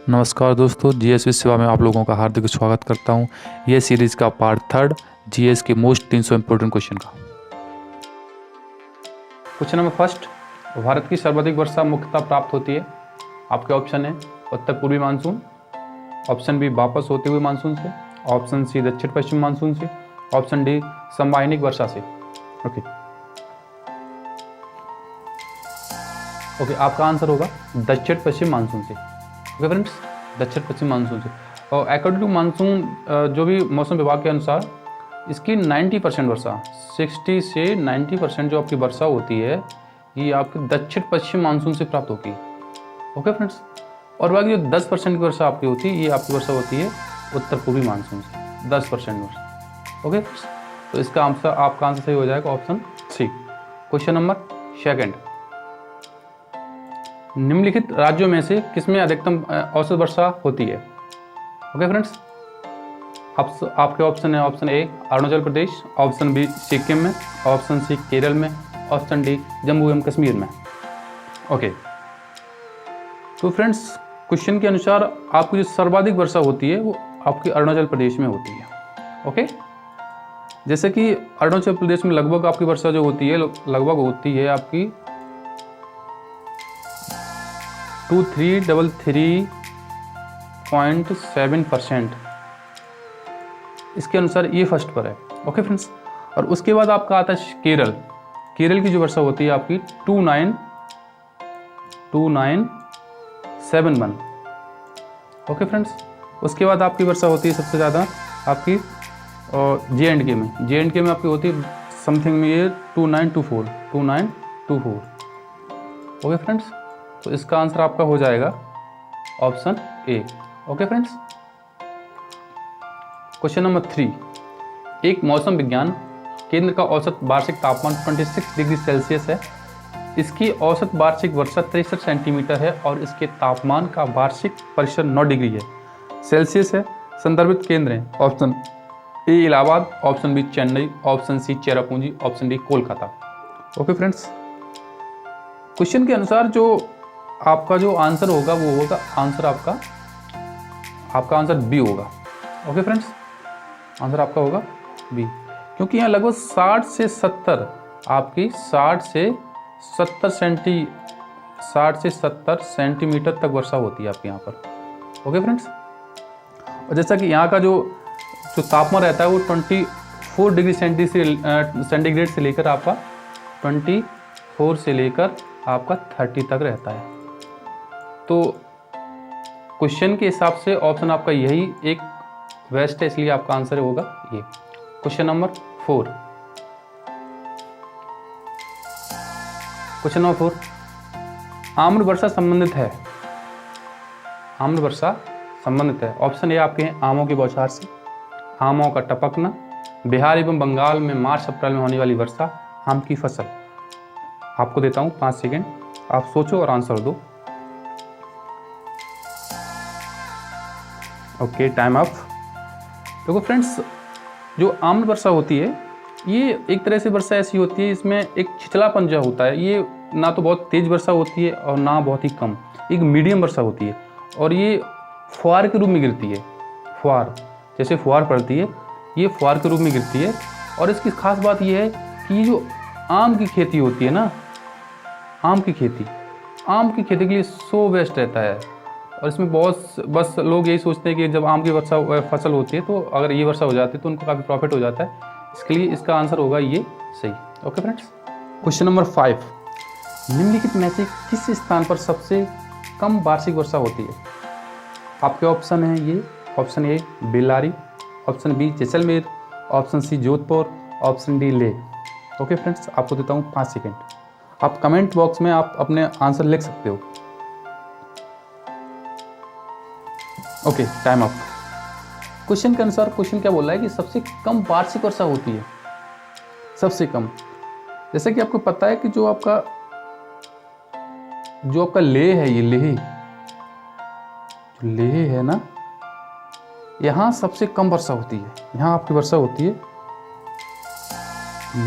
नमस्कार दोस्तों, जीएस सेवा में आप लोगों का हार्दिक स्वागत करता हूं। यह सीरीज़ का पार्ट 3 जीएस के मोस्ट 300 इम्पोर्टेंट क्वेश्चन का। क्वेश्चन नंबर फर्स्ट, भारत की सर्वाधिक वर्षा मुख्यतः प्राप्त होती है। आपके ऑप्शन है उत्तर पूर्वी मानसून, ऑप्शन बी वापस होते हुए मानसून से, ऑप्शन सी दक्षिण पश्चिम मानसून से, ऑप्शन डी संवहनिक वर्षा से। ओके, आपका आंसर होगा दक्षिण पश्चिम मानसून से। ओके फ्रेंड्स, दक्षिण पश्चिम मानसून से। और अकॉर्डिंग टू मानसून, जो भी मौसम विभाग के अनुसार इसकी 90% वर्षा, 60 से 90% जो आपकी वर्षा होती है ये आपके दक्षिण पश्चिम मानसून से प्राप्त होती है। ओके फ्रेंड्स, और बाकी जो 10% की वर्षा आपकी होती है ये आपकी वर्षा होती है उत्तर पूर्वी मानसून से, 10% वर्षा। ओके फ्रेंड्स, तो इसका आंसर, आपका आंसर सही हो जाएगा option C. Question number second, निम्नलिखित राज्यों में से किसमें अधिकतम औसत वर्षा होती है। ओके फ्रेंड्स, आपके ऑप्शन है option A Arunachal Pradesh, option B Sikkim में, ऑप्शन सी केरल में, ऑप्शन डी जम्मू एवं कश्मीर में। ओके, तो फ्रेंड्स क्वेश्चन के अनुसार आपकी जो सर्वाधिक वर्षा होती है वो आपकी अरुणाचल प्रदेश में होती है। ओके, जैसे कि अरुणाचल प्रदेश में लगभग आपकी वर्षा जो होती है लगभग होती है आपकी 2333.7%। इसके अनुसार ये फर्स्ट पर है। ओके फ्रेंड्स, और उसके बाद आपका आता है केरल। केरल की जो वर्षा होती है आपकी 2971। ओके फ्रेंड्स, उसके बाद आपकी वर्षा होती है सबसे ज़्यादा आपकी जे एंड के में आपकी होती है समथिंग में ये 2924। ओके फ्रेंड्स, तो इसका आंसर आपका हो जाएगा option A. Okay friends, question number 3, एक मौसम विज्ञान केंद्र का औसत वार्षिक तापमान 26 डिग्री सेल्सियस है। इसकी औसत वार्षिक वर्षा 63 सेंटीमीटर है और इसके तापमान का वार्षिक परिसर 9 डिग्री है सेल्सियस है। संदर्भित केंद्र है option A Allahabad, option B Chennai, option C Cherrapunji, option D Kolkata. Okay friends, question के अनुसार जो आपका जो आंसर होगा वो होगा आंसर आपका आंसर बी होगा। ओके फ्रेंड्स, आंसर आपका होगा बी, क्योंकि यहाँ लगभग 60 से 70 सेंटीमीटर तक वर्षा होती है आपके यहाँ पर। ओके फ्रेंड्स, और जैसा कि यहाँ का जो तापमान रहता है वो 24 डिग्री सेंटीग्रेड से लेकर आपका 24 से लेकर आपका 30 तक रहता है। तो क्वेश्चन के हिसाब से ऑप्शन आपका यही एक बेस्ट है, इसलिए आपका आंसर होगा ये। क्वेश्चन नंबर 4, आम्र वर्षा संबंधित है। ऑप्शन ए आपके हैं आमों की बौछार से, आमों का टपकना, बिहार एवं बंगाल में मार्च अप्रैल में होने वाली वर्षा, आम की फसल। आपको देता हूं 5 सेकेंड, आप सोचो और आंसर दो। Okay, time up. देखो फ्रेंड्स, जो आम्ल वर्षा होती है ये एक तरह से वर्षा ऐसी होती है, इसमें एक छिछलापन जो होता है, ये ना तो बहुत तेज वर्षा होती है और ना बहुत ही कम, एक मीडियम वर्षा होती है। और ये फुहार के रूप में गिरती है, जैसे फुहार पड़ती है ये फुहार के रूप में गिरती है। और इसकी खास बात ये है कि ये जो आम की खेती होती है ना, आम की खेती के लिए सो बेस्ट रहता है। और इसमें बस लोग यही सोचते हैं कि जब आम की फसल होती है तो अगर ये वर्षा हो जाती है तो उनको काफ़ी प्रॉफिट हो जाता है, इसके लिए इसका आंसर होगा ये सही। ओके फ्रेंड्स, क्वेश्चन नंबर 5, निम्नलिखित में से किस स्थान पर सबसे कम वार्षिक वर्षा होती है। आपके ऑप्शन हैं ये, option A Bellary, option B Jaisalmer, option C Jodhpur, option D Leh. Okay friends, आपको देता हूँ 5 सेकेंड, आप कमेंट बॉक्स में आप अपने आंसर लिख सकते हो। Okay, time up. क्वेश्चन के अनुसार क्वेश्चन क्या बोल रहा है कि सबसे कम वार्षिक वर्षा होती है, सबसे कम। जैसे कि आपको पता है कि जो आपका लेह है, ये लेह है ना, यहाँ सबसे कम वर्षा होती है। यहाँ आपकी वर्षा होती है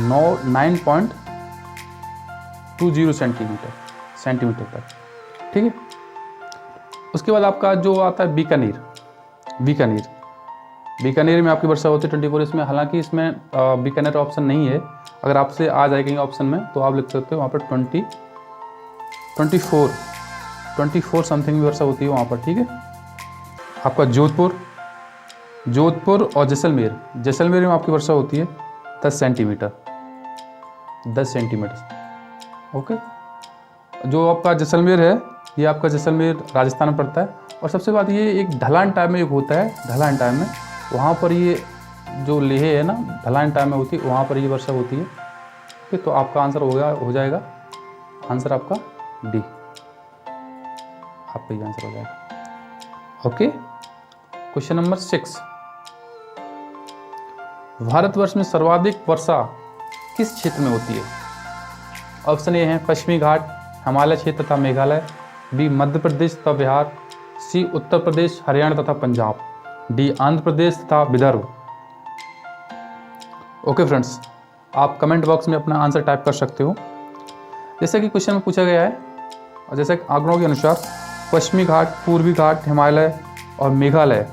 9.20 सेंटीमीटर तक। ठीक है, उसके बाद आपका जो आता है बीकानेर। बीकानेर में आपकी वर्षा होती है 24, इसमें हालांकि इसमें बीकानेर ऑप्शन नहीं है, अगर आपसे आ जाए कहीं ऑप्शन में तो आप लिख सकते हो वहाँ पर 24 समथिंग वर्षा होती है वहाँ पर, ठीक है। आपका जोधपुर और जैसलमेर में आपकी वर्षा होती है 10 सेंटीमीटर। ओके, जो आपका जैसलमेर है, ये आपका जैसलमेर राजस्थान में पड़ता है। और सबसे बात ये एक ढलान टाइम में एक होता है, ढलान टाइम में वहाँ पर ये जो लेह है ना, ढलान टाइम में होती है, वहाँ पर ये वर्षा होती है। ओके, तो आपका आंसर हो जाएगा आंसर आपका डी, आपका ये आंसर हो जाएगा। ओके, क्वेश्चन नंबर 6, भारतवर्ष में सर्वाधिक वर्षा किस क्षेत्र में होती है? ऑप्शन ए है पश्चिमी घाट, हिमालय क्षेत्र तथा मेघालय, बी मध्य प्रदेश तथा बिहार, सी उत्तर प्रदेश, हरियाणा तथा पंजाब, डी आंध्र प्रदेश तथा विदर्भ। ओके फ्रेंड्स, आप कमेंट बॉक्स में अपना आंसर टाइप कर सकते हो। जैसे कि क्वेश्चन में पूछा गया है और जैसे आंकड़ों के अनुसार पश्चिमी घाट, पूर्वी घाट, हिमालय और मेघालय,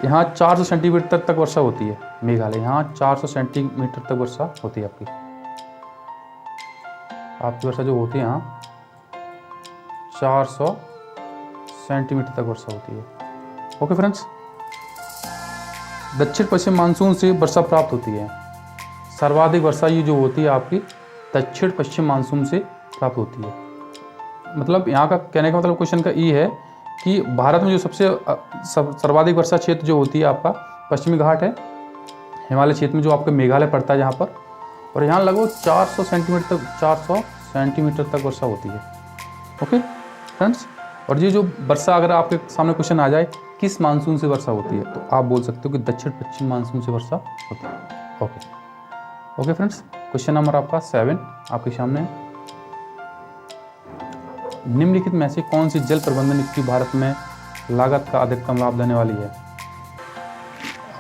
यहाँ 400 सेंटीमीटर तक वर्षा होती है। मेघालय यहाँ 400 सेंटीमीटर तक वर्षा होती है। आपकी वर्षा जो होती है यहाँ 400 सेंटीमीटर तक वर्षा होती है। ओके फ्रेंड्स, दक्षिण पश्चिम मानसून से वर्षा प्राप्त होती है। सर्वाधिक वर्षा ये जो होती है आपकी दक्षिण पश्चिम मानसून से प्राप्त होती है। मतलब यहाँ का कहने का मतलब क्वेश्चन का ये है कि भारत में जो सबसे सर्वाधिक वर्षा क्षेत्र जो होती है आपका पश्चिमी घाट है, हिमालय क्षेत्र में जो आपका मेघालय पड़ता है यहाँ पर, और यहाँ लगभग 400 सेंटीमीटर तक वर्षा होती है। ओके फ्रेंड्स, और ये जो वर्षा अगर आपके सामने क्वेश्चन आ जाए किस मानसून से वर्षा होती है, तो आप बोल सकते हो कि दक्षिण पश्चिम मानसून से वर्षा होती है। ओके फ्रेंड्स, क्वेश्चन नंबर आपका 7 आपके सामने है। निम्नलिखित में से कौन सी जल प्रबंधन युक्ति भारत में लागत का अधिकतम लाभ देने वाली है?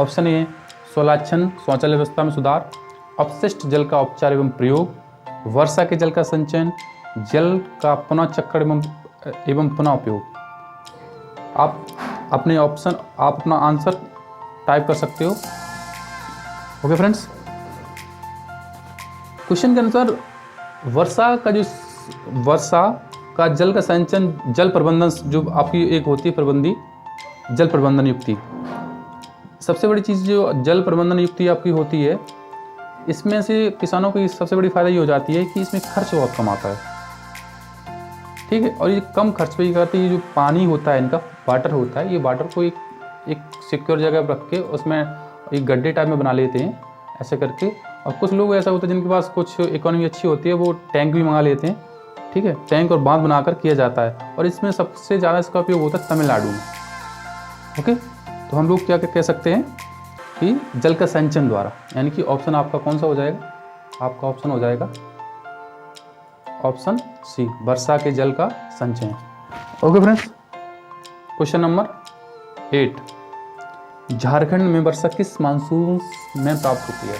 ऑप्शन ए सोलाक्षण शौचालय व्यवस्था में सुधार, अपशिष्ट जल का उपचार एवं प्रयोग, वर्षा के जल का संचयन, जल का पुनः चक्रण एवं पुनः उपयोग। आप अपना आंसर टाइप कर सकते हो। ओके फ्रेंड्स, क्वेश्चन के अनुसार वर्षा का जल का संचयन, जल प्रबंधन जो आपकी एक होती है प्रबंधी जल प्रबंधन युक्ति, सबसे बड़ी चीज़ जो जल प्रबंधन युक्ति आपकी होती है, इसमें से किसानों की सबसे बड़ी फायदा ये हो जाती है कि इसमें खर्च बहुत कम आता है। ठीक है, और ये कम खर्च पे ये करती है। जो पानी होता है इनका वाटर होता है, ये वाटर को एक सिक्योर जगह रख के उसमें एक गड्ढे टाइप में बना लेते हैं ऐसे करके। और कुछ लोग ऐसा होता है जिनके पास कुछ इकोनॉमी अच्छी होती है, वो टैंक भी मंगा लेते हैं। ठीक है, टैंक और बांध बनाकर किया जाता है, और इसमें सबसे ज़्यादा इसका उपयोग होता है तमिलनाडु में। ओके, तो हम लोग क्या कह सकते हैं कि जल का संचयन द्वारा, यानी कि ऑप्शन आपका कौन सा हो जाएगा? आपका ऑप्शन हो जाएगा ऑप्शन सी, वर्षा के जल का संचयन। Okay friends, question number 8, Jharkhand में वर्षा किस मानसून में प्राप्त होती है?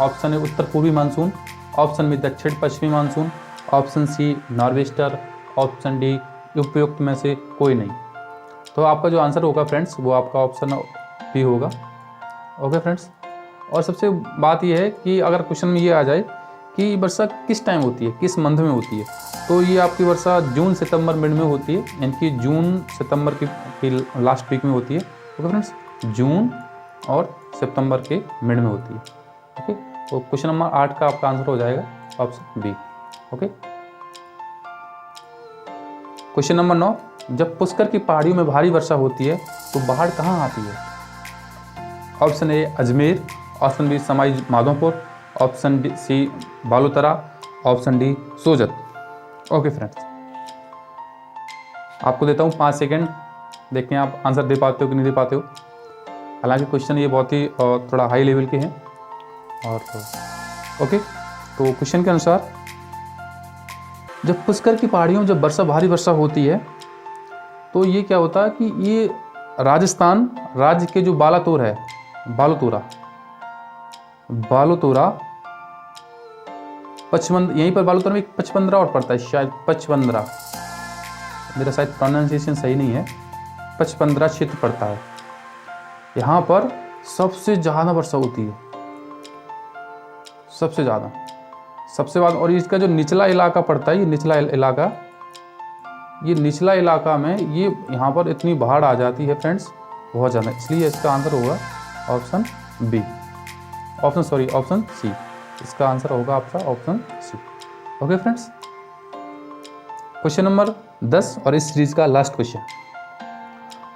ऑप्शन ए उत्तर पूर्वी मानसून, ऑप्शन बी दक्षिण पश्चिमी मानसून, option C nor'wester, option D उपयुक्त में से कोई नहीं। तो आपका जो आंसर होगा फ्रेंड्स वो आपका ऑप्शन बी होगा। ओके फ्रेंड्स, और सबसे बात यह है कि अगर क्वेश्चन में ये आ जाए कि वर्षा किस टाइम होती है, किस मंथ में होती है, तो ये आपकी वर्षा जून सितंबर मिड में होती है, यानी कि जून सितंबर की लास्ट वीक में होती है। ओके फ्रेंड्स, जून और सितंबर के मिड में होती है। ओके, तो क्वेश्चन नंबर 8 का आपका आंसर हो जाएगा option B. Okay, question number 9, जब पुष्कर की पहाड़ियों में भारी वर्षा होती है तो बाढ़ कहाँ आती है? Option A Ajmer, option B Sawai Madhopur, option D C Balotra, option D Sojat. Okay friends, आपको देता हूँ 5 सेकेंड, देखें आप आंसर दे पाते हो कि नहीं दे पाते हो। हालांकि क्वेश्चन ये बहुत ही थोड़ा हाई लेवल के हैं। और ओके, तो क्वेश्चन के अनुसार जब पुष्कर की पहाड़ियों में जब भारी वर्षा होती है तो ये क्या होता है कि ये राजस्थान राज्य के जो बालोतोरा 55, यहीं पर बालोतरा में 55 और पड़ता है, शायद 55 मेरा शायद प्रोनाउंसिएशन सही नहीं है, 15 क्षेत्र पड़ता है। यहाँ पर सबसे ज़्यादा वर्षा होती है, सबसे ज़्यादा। और इसका जो निचला इलाका पड़ता है, ये निचला इलाका में ये यहाँ पर इतनी बाढ़ आ जाती है फ्रेंड्स, बहुत ज़्यादा। इसलिए इसका आंसर होगा ऑप्शन सी। इसका आंसर होगा आपका option C. Okay friends, question number 10 और इस सीरीज का लास्ट क्वेश्चन।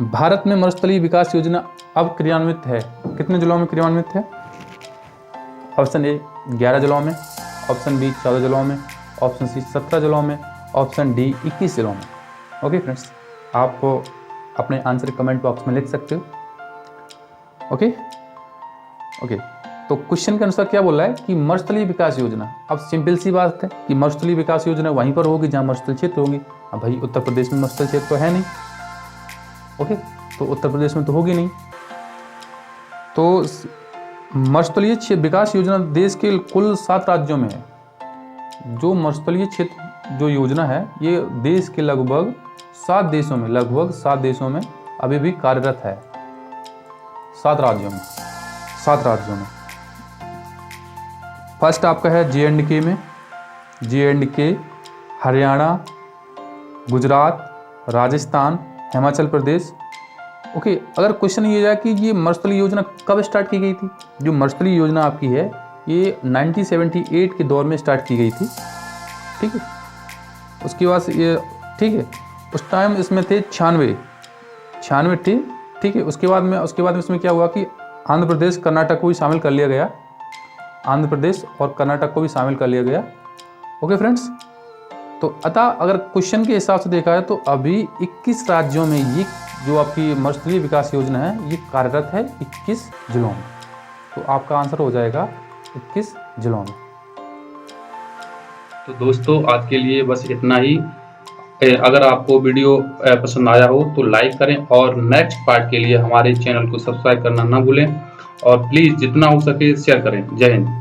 भारत में मरुस्थलीय विकास योजना अब क्रियान्वित है, कितने जिलों में क्रियान्वित है? ऑप्शन ए 11 जिलों में, ऑप्शन बी 14 जिलों में, ऑप्शन सी 17 जिलों में, ऑप्शन डी 21 जिलों में। ओके फ्रेंड्स, आप अपने आंसर कमेंट बॉक्स में लिख सकते हो। ओके, तो क्वेश्चन के अनुसार क्या बोल रहा है कि मरुस्थलीय विकास योजना, अब सिंपल सी बात है कि मरुस्थलीय विकास योजना वहीं पर होगी जहाँ मरुस्थल क्षेत्र होगी। अब भाई उत्तर प्रदेश में मरुस्थल क्षेत्र तो है नहीं, ओके, तो उत्तर प्रदेश में तो होगी नहीं। तो मरुस्थलीय विकास योजना देश के कुल 7 राज्यों में है। जो मरुस्थलीय क्षेत्र जो योजना है ये देश के लगभग 7 देशों में अभी भी कार्यरत है। 7 राज्यों में। फर्स्ट आपका है जे.एंड.के, हरियाणा, गुजरात, राजस्थान, हिमाचल प्रदेश। ओके, अगर क्वेश्चन ये जाए कि ये मरुस्थलीय योजना कब स्टार्ट की गई थी? जो मरुस्थलीय योजना आपकी है ये 1978 के दौर में स्टार्ट की गई थी, ठीक है। उसके बाद ये, ठीक है, उस टाइम इसमें थे 96 थे, ठीक है। उसके बाद में इसमें क्या हुआ कि आंध्र प्रदेश कर्नाटक को भी शामिल कर लिया गया। ओके फ्रेंड्स, तो अतः अगर क्वेश्चन के हिसाब से देखा है तो अभी 21 राज्यों में ये जो आपकी मरुस्थलीय विकास योजना है ये कार्यरत है 21 जिलों में। तो आपका आंसर हो जाएगा 21 जिलों में। तो दोस्तों आज के लिए बस इतना ही। अगर आपको वीडियो पसंद आया हो तो लाइक करें और नेक्स्ट पार्ट के लिए हमारे चैनल को सब्सक्राइब करना ना भूलें और प्लीज़ जितना हो सके शेयर करें। जय हिंद।